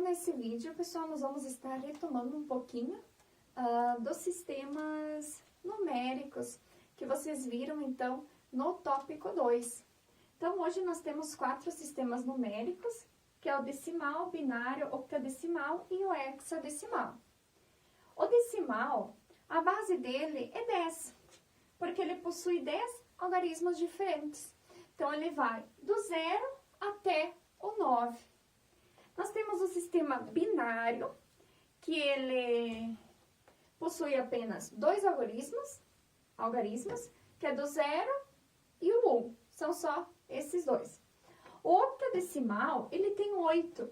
nesse vídeo, pessoal, nós vamos estar retomando um pouquinho dos sistemas numéricos que vocês viram, então, no tópico 2. Então, hoje nós temos 4 sistemas numéricos, que é o decimal, binário, octadecimal e o hexadecimal. O decimal, a base dele é 10, porque ele possui 10 algarismos diferentes. Então, ele vai do 0 até o 9. Nós temos o sistema binário, que ele possui apenas 2 algarismos, que é do 0 e o 1. São só esses 2. O octadecimal, ele tem 8.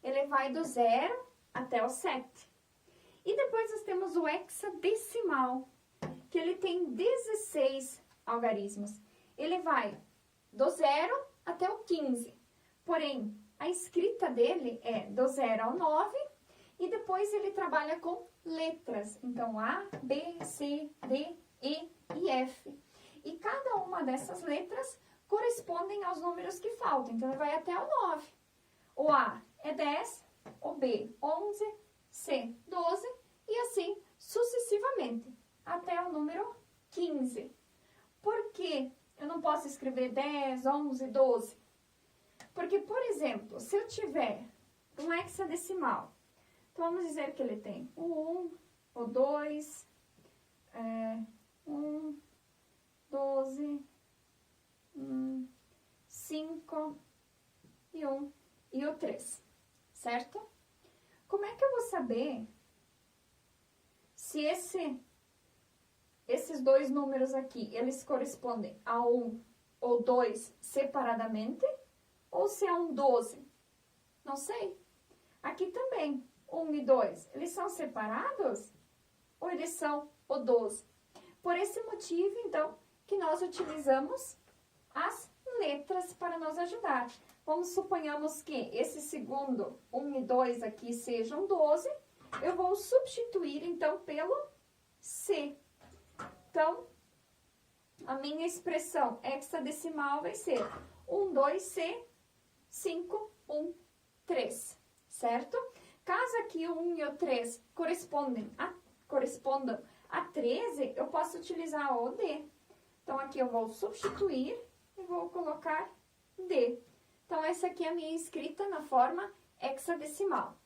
Ele vai do 0 até o 7. E depois nós temos o hexadecimal, que ele tem 16 algarismos. Ele vai do 0 até o 15. Porém, a escrita dele é do 0 ao 9 e depois ele trabalha com letras. Então, A, B, C, D, E e F. E cada uma dessas letras correspondem aos números que faltam. Então, ele vai até o 9. O A é 10, o B 11, C 12 e assim sucessivamente até o número 15. Por que eu não posso escrever 10, 11, 12? Porque, por exemplo, se eu tiver um hexadecimal, então vamos dizer que ele tem o 1, o 2, 1, 12, 5 e 1 e o 3, certo? Como é que eu vou saber se esses dois números aqui, eles correspondem a 1 ou 2 separadamente, ou se é um 12? Não sei. Aqui também, 1 e 2, eles são separados? Ou eles são o 12? Por esse motivo, então, que nós utilizamos as letras para nos ajudar. Vamos suponhamos que esse segundo 1 e 2 aqui sejam 12, eu vou substituir, então, pelo C. Então, a minha expressão hexadecimal vai ser 1, 2, C, 5, 1, 3, certo? Caso aqui o 1 e o 3 correspondam a 13, eu posso utilizar o D. Então, aqui eu vou substituir e vou colocar D. Então, essa aqui é a minha escrita na forma hexadecimal.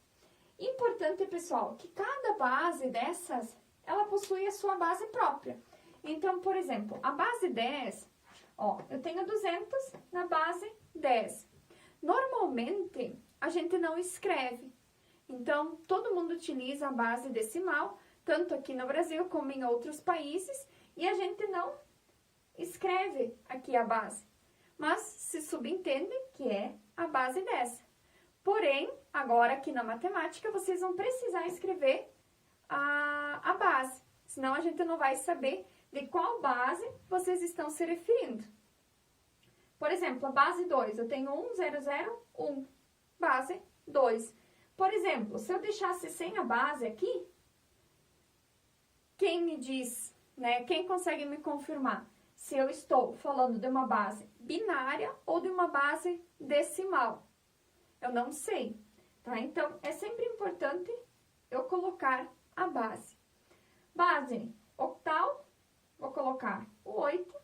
Importante, pessoal, que cada base dessas, ela possui a sua base própria. Então, por exemplo, a base 10, ó, eu tenho 200 na base 10. Normalmente, a gente não escreve. Então, todo mundo utiliza a base decimal, tanto aqui no Brasil como em outros países, e a gente não escreve aqui a base. Mas se subentende que é a base 10. Porém, agora aqui na matemática, vocês vão precisar escrever a base. Senão a gente não vai saber de qual base vocês estão se referindo. Por exemplo, a base 2, eu tenho 1, 0, 0, 1. Base 2. Por exemplo, se eu deixasse sem a base aqui, quem me diz, né, quem consegue me confirmar se eu estou falando de uma base binária ou de uma base decimal? Eu não sei, tá? Então, é sempre importante eu colocar a base. Base octal, vou colocar o 8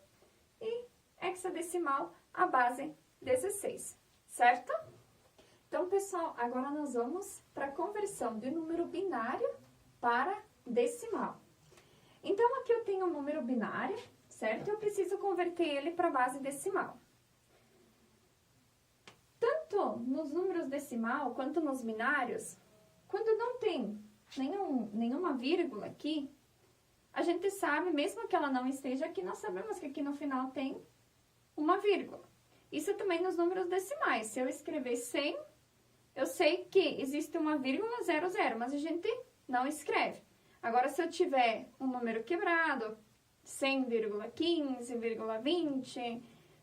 e hexadecimal, a base 16, certo? Então, pessoal, agora nós vamos para a conversão de número binário para decimal. Então, aqui eu tenho um número binário, certo? Eu preciso converter ele para a base decimal. Tanto nos números decimal quanto nos binários, quando não tem nenhuma vírgula aqui, a gente sabe, mesmo que ela não esteja aqui, nós sabemos que aqui no final tem uma vírgula. Isso também nos números decimais. Se eu escrever 100, eu sei que existe uma vírgula 00, mas a gente não escreve. Agora, se eu tiver um número quebrado, 100,15,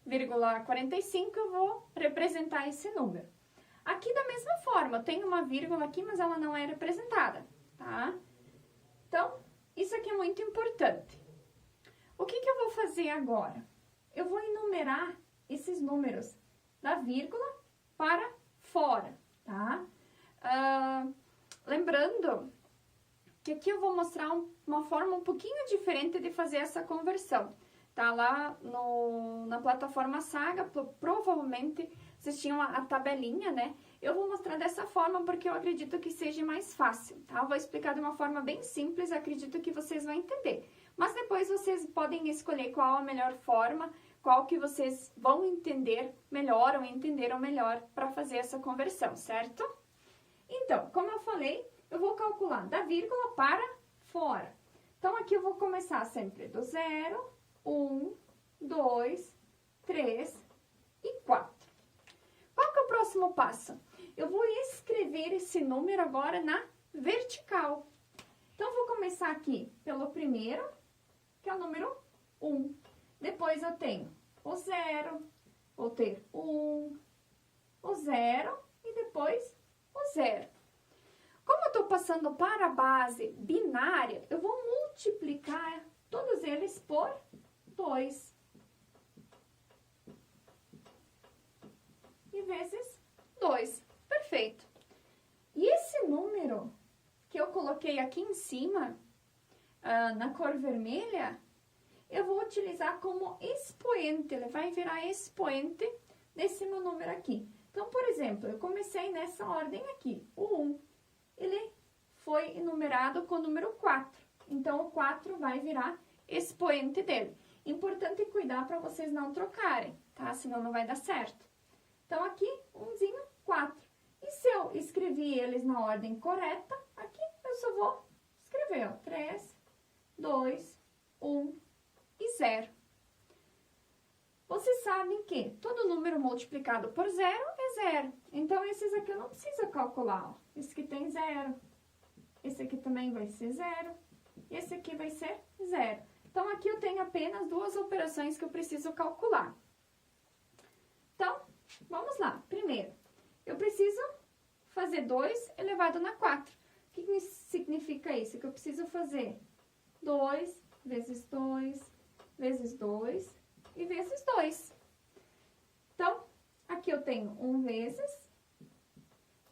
20,45, eu vou representar esse número. Aqui, da mesma forma, eu tenho uma vírgula aqui, mas ela não é representada, tá? Então, isso aqui é muito importante. O que eu vou fazer agora? Eu vou enumerar esses números da vírgula para fora, tá? lembrando que aqui eu vou mostrar uma forma um pouquinho diferente de fazer essa conversão. Tá lá na plataforma Saga, provavelmente vocês tinham a tabelinha, né? Eu vou mostrar dessa forma porque eu acredito que seja mais fácil, tá? Eu vou explicar de uma forma bem simples, acredito que vocês vão entender. Mas depois vocês podem escolher qual a melhor forma, qual que vocês vão entender melhor ou entenderam melhor para fazer essa conversão, certo? Então, como eu falei, eu vou calcular da vírgula para fora. Então, aqui eu vou começar sempre do 0, 1, 2, 3 e 4. Qual que é o próximo passo? Eu vou escrever esse número agora na vertical. Então, eu vou começar aqui pelo primeiro, que é o número 1. Depois eu tenho o 0, vou ter 1, o 0 e depois o 0. Como eu estou passando para a base binária, eu vou multiplicar todos eles por 2. E vezes 2. Perfeito. E esse número que eu coloquei aqui em cima, na cor vermelha, eu vou utilizar como expoente. Ele vai virar expoente desse meu número aqui. Então, por exemplo, eu comecei nessa ordem aqui. O 1, ele foi enumerado com o número 4. Então, o 4 vai virar expoente dele. Importante cuidar para vocês não trocarem, tá? Senão não vai dar certo. Então, aqui, 1zinho, 4. E se eu escrevi eles na ordem correta, aqui eu só vou escrever, ó, 3, 2, 1 e 0. Vocês sabem que todo número multiplicado por 0 é 0. Então, esses aqui eu não preciso calcular, ó. Esse aqui tem 0. Esse aqui também vai ser 0. E esse aqui vai ser 0. Então, aqui eu tenho apenas duas operações que eu preciso calcular. Então, vamos lá. Primeiro, eu preciso fazer 2 elevado na 4. O que significa isso? Que eu preciso fazer 2 vezes 2 vezes 2 e vezes 2. Então, aqui eu tenho 1 vezes.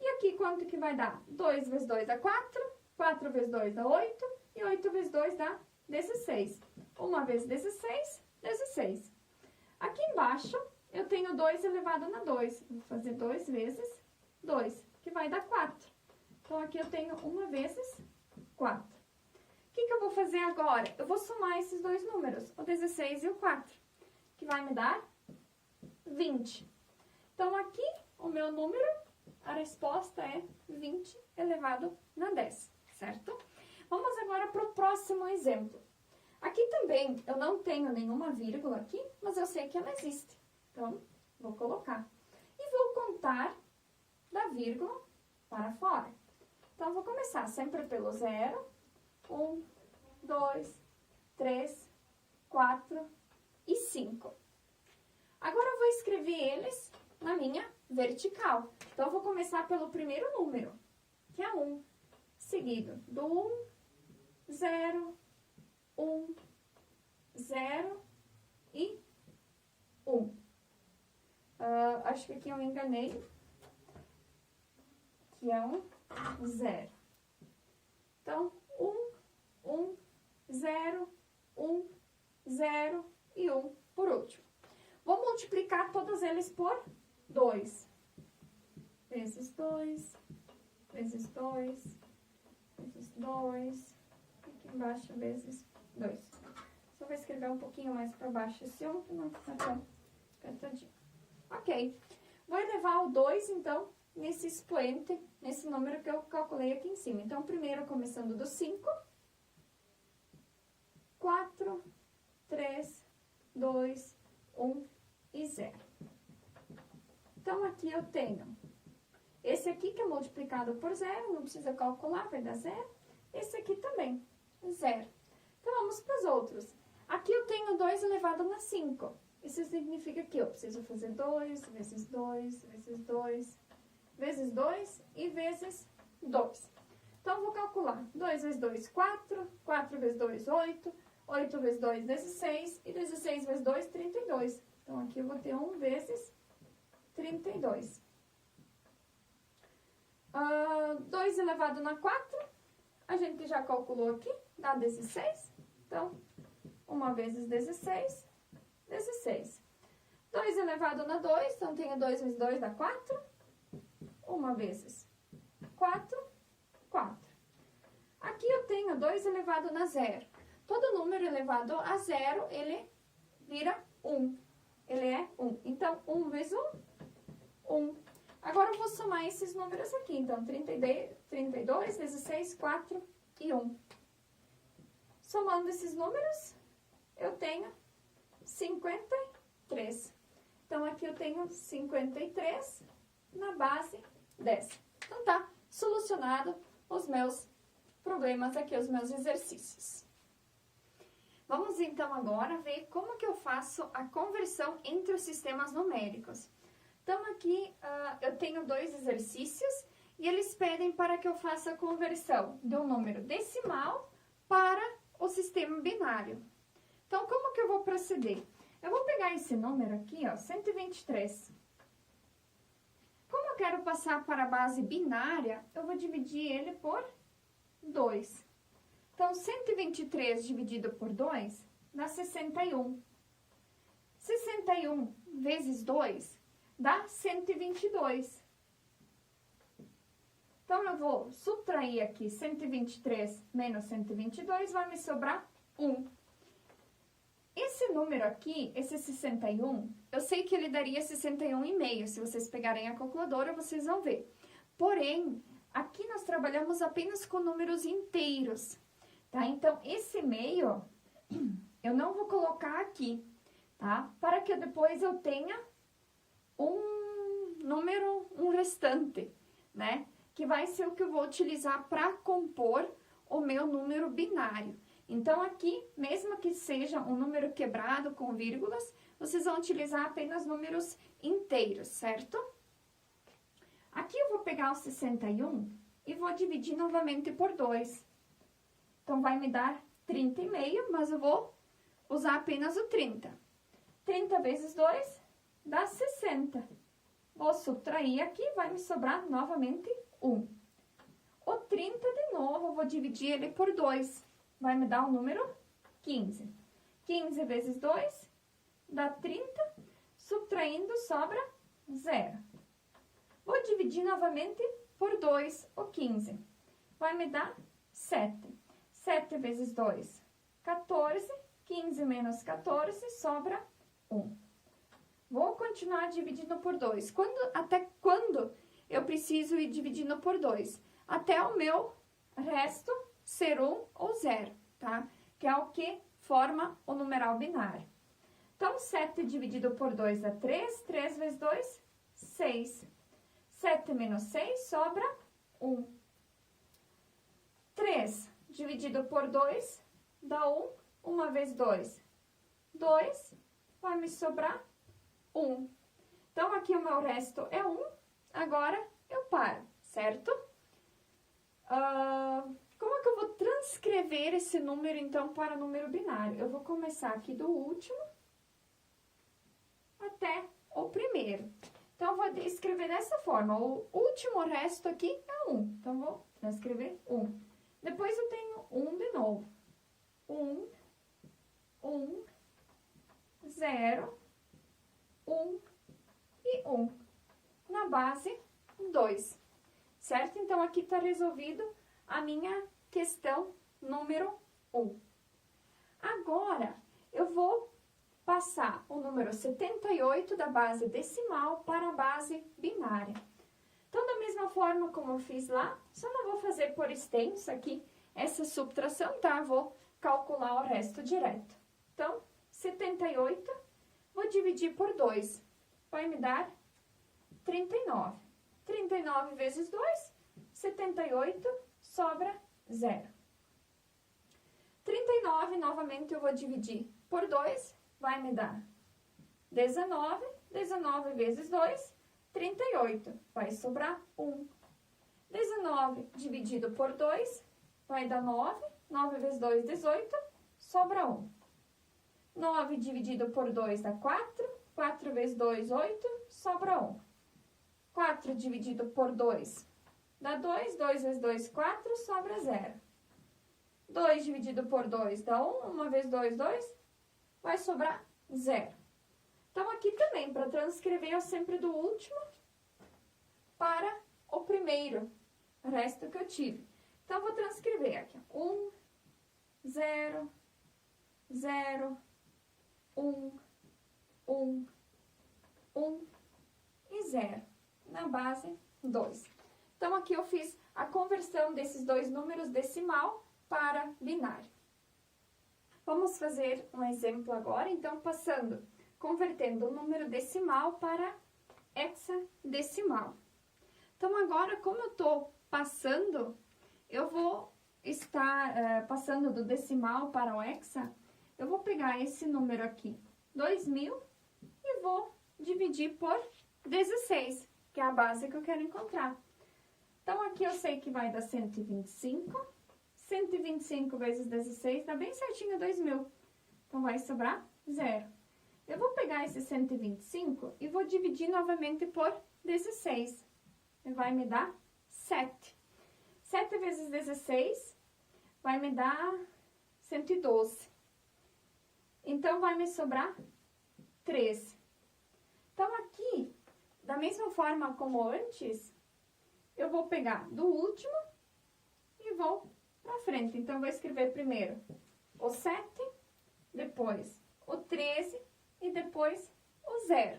E aqui quanto que vai dar? 2 vezes 2 dá 4. 4 vezes 2 dá 8. E 8 vezes 2 dá 16. 1 vezes 16, 16. Aqui embaixo, eu tenho 2 elevado na 2. Vou fazer 2 vezes 2, que vai dar 4. Então, aqui eu tenho 1 vezes 4. O que eu vou fazer agora? Eu vou somar esses dois números, o 16 e o 4, que vai me dar 20. Então, aqui, o meu número, a resposta é 20 elevado na 10, certo? Vamos agora para o próximo exemplo. Aqui também, eu não tenho nenhuma vírgula aqui, mas eu sei que ela existe. Então, vou colocar. E vou contar da vírgula para fora. Então, vou começar sempre pelo 0, 1, 2, 3, 4 e 5. Agora, eu vou escrever eles na minha vertical. Então, eu vou começar pelo primeiro número, que é 1. Seguido do 1, 0, 1, 0 e 1. Acho que aqui eu me enganei, que é 0. Então, 1, 0, 1, 0 e 1 por último. Vou multiplicar todos eles por 2. Vezes 2, vezes 2, vezes 2, aqui embaixo vezes 2. Só vou escrever um pouquinho mais para baixo esse 1, que não fica tão apertadinho. Ok. Vou elevar o 2, então, nesse expoente, nesse número que eu calculei aqui em cima. Então, primeiro, começando do 5, 4, 3, 2, 1 e 0. Então, aqui eu tenho esse aqui que é multiplicado por 0, não precisa calcular, vai dar 0. Esse aqui também, 0. Então, vamos para os outros. Aqui eu tenho 2 elevado na 5. Isso significa que eu preciso fazer 2 vezes 2 vezes 2 vezes 2 e vezes 2. Então, eu vou calcular. 2 vezes 2, 4. 4 vezes 2, 8. 8 vezes 2, 16. E 16 vezes 2, 32. Então, aqui eu vou ter 1 vezes 32. 2 elevado na 4, a gente já calculou aqui, dá 16. Então, 1 vezes 16, 16. 2 elevado na 2, então tenho 2 vezes 2 dá 4. 1 vezes 4, 4. Aqui eu tenho 2 elevado na 0. Todo número elevado a 0, ele vira 1. Ele é 1. Então, 1 vezes 1, 1. Agora, eu vou somar esses números aqui. Então, 32, 16, 4 e 1. Somando esses números, eu tenho 53. Então, aqui eu tenho 53 na base 10. Então, tá solucionado os meus problemas aqui, os meus exercícios. Vamos, então, agora ver como que eu faço a conversão entre os sistemas numéricos. Então, aqui eu tenho 2 exercícios e eles pedem para que eu faça a conversão de um número decimal para o sistema binário. Então, como que eu vou proceder? Eu vou pegar esse número aqui, ó, 123. Como eu quero passar para a base binária, eu vou dividir ele por 2. Então, 123 dividido por 2 dá 61. 61 vezes 2 dá 122. Então, eu vou subtrair aqui 123 menos 122, vai me sobrar 1. Esse número aqui, esse 61, eu sei que ele daria 61,5. Se vocês pegarem a calculadora, vocês vão ver. Porém, aqui nós trabalhamos apenas com números inteiros, tá? Então, esse meio, eu não vou colocar aqui, tá? Para que depois eu tenha um número, um restante, né? Que vai ser o que eu vou utilizar para compor o meu número binário. Então, aqui, mesmo que seja um número quebrado com vírgulas, vocês vão utilizar apenas números inteiros, certo? Aqui eu vou pegar o 61 e vou dividir novamente por 2. Então, vai me dar 30,5, mas eu vou usar apenas o 30. 30 vezes 2 dá 60. Vou subtrair aqui, vai me sobrar novamente 1. O 30 de novo, eu vou dividir ele por 2. Vai me dar o número 15. 15 vezes 2 dá 30. Subtraindo, sobra 0. Vou dividir novamente por 2 o 15. Vai me dar 7. 7 vezes 2, 14. 15 menos 14, sobra 1. Vou continuar dividindo por 2. Até quando eu preciso ir dividindo por 2? Até o meu resto ser 1 ou 0, tá? Que é o que forma o numeral binário. Então, 7 dividido por 2 dá 3. 3 vezes 2, 6. 7 menos 6, sobra 1. 3 dividido por 2 dá 1. 1 vezes 2, 2. Vai me sobrar 1. Então, aqui o meu resto é 1. Agora, eu paro, certo? Como é que eu vou transcrever esse número, então, para número binário? Eu vou começar aqui do último até o primeiro. Então, eu vou escrever dessa forma. O último resto aqui é 1. Então, vou transcrever 1. Depois, eu tenho 1 de novo. 1, 1, 0, 1 e 1. Na base, 2. Certo? Então, aqui está resolvido a minha questão número 1. Agora, eu vou passar o número 78 da base decimal para a base binária. Então, da mesma forma como eu fiz lá, só não vou fazer por extenso aqui essa subtração, tá? Vou calcular o resto direto. Então, 78, vou dividir por 2. Vai me dar 39. 39 vezes 2, 78, sobra 0. 39, novamente, eu vou dividir por 2, vai me dar 19. 19 vezes 2, 38, vai sobrar 1. 19 dividido por 2, vai dar 9. 9 vezes 2, 18, sobra 1. 9 dividido por 2 dá 4. 4 vezes 2, 8, sobra 1. 4 dividido por 2 dá 2, 2 vezes 2, 4, sobra 0. 2 dividido por 2 dá 1, 1 vezes 2, 2, vai sobrar 0. Então, aqui também, para transcrever, eu sempre do último para o primeiro, o resto que eu tive. Então, eu vou transcrever aqui, 1, 0, 0, 1, 1, 1 e 0, na base 2. Então, aqui eu fiz a conversão desses dois números decimal para binário. Vamos fazer um exemplo agora, então, convertendo o número decimal para hexadecimal. Então, agora, como eu estou passando, eu vou estar passando do decimal para o hexa, eu vou pegar esse número aqui, 2000, e vou dividir por 16, que é a base que eu quero encontrar. Então, aqui eu sei que vai dar 125. 125 vezes 16 dá bem certinho 2.000. Então, vai sobrar 0. Eu vou pegar esse 125 e vou dividir novamente por 16. E vai me dar 7. 7 vezes 16 vai me dar 112. Então, vai me sobrar 13. Então, aqui, da mesma forma como antes, eu vou pegar do último e vou pra frente. Então, eu vou escrever primeiro o 7, depois o 13 e depois o 0.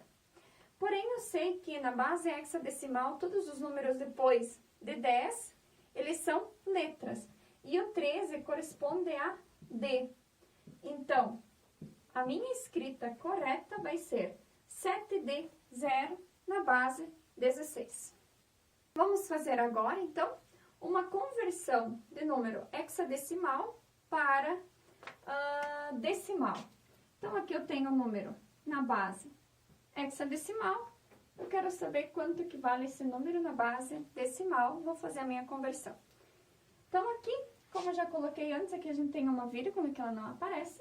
Porém, eu sei que na base hexadecimal, todos os números depois de 10, eles são letras. E o 13 corresponde a D. Então, a minha escrita correta vai ser 7D0 na base 16. Vamos fazer agora, então, uma conversão de número hexadecimal para decimal. Então, aqui eu tenho o número na base hexadecimal. Eu quero saber quanto que vale esse número na base decimal. Vou fazer a minha conversão. Então, aqui, como eu já coloquei antes, aqui a gente tem uma vírgula que ela não aparece.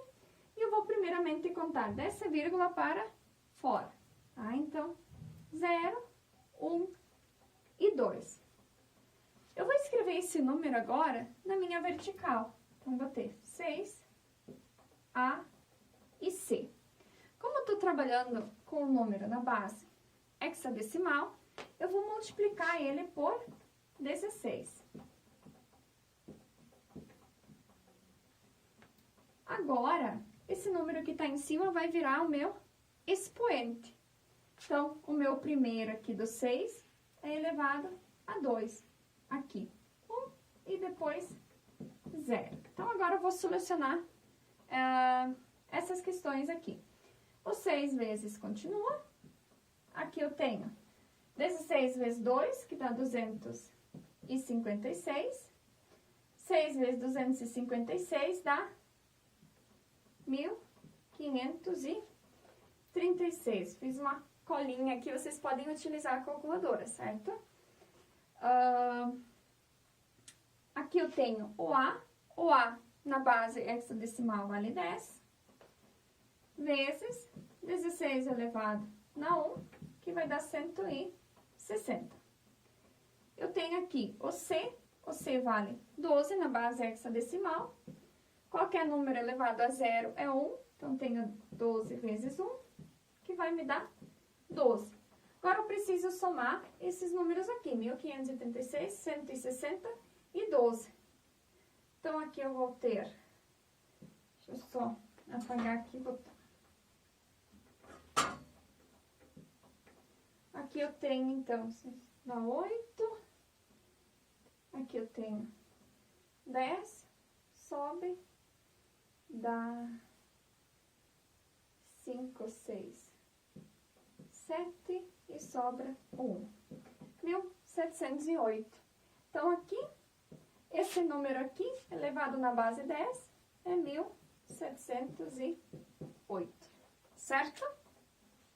E eu vou primeiramente contar dessa vírgula para fora. Tá? Então, 0, 1 e 2. Eu vou escrever esse número agora na minha vertical. Então, vou ter 6, A e C. Como eu estou trabalhando com o número na base hexadecimal, eu vou multiplicar ele por 16. Agora, esse número que está em cima vai virar o meu expoente. Então, o meu primeiro aqui do 6 é elevado a 2. Aqui, 1 e depois 0. Então, agora eu vou solucionar essas questões aqui. O 6 vezes continua. Aqui eu tenho 16 vezes 2, que dá 256. 6 vezes 256 dá 1.536. Fiz uma colinha aqui, vocês podem utilizar a calculadora, certo? Aqui eu tenho o A na base hexadecimal vale 10, vezes 16 elevado na 1, que vai dar 160. Eu tenho aqui o C vale 12 na base hexadecimal, qualquer número elevado a 0 é 1, então tenho 12 vezes 1, que vai me dar 12. Agora, eu preciso somar esses números aqui, 1.536, 160 e 12. Então, aqui eu vou ter, deixa eu só apagar aqui e botar. Aqui eu tenho, então, dá 8. Aqui eu tenho 10, sobe, dá 5, 6, 7 e sobra 1. 1.708. Então, aqui, esse número aqui, elevado na base 10, é 1.708, certo?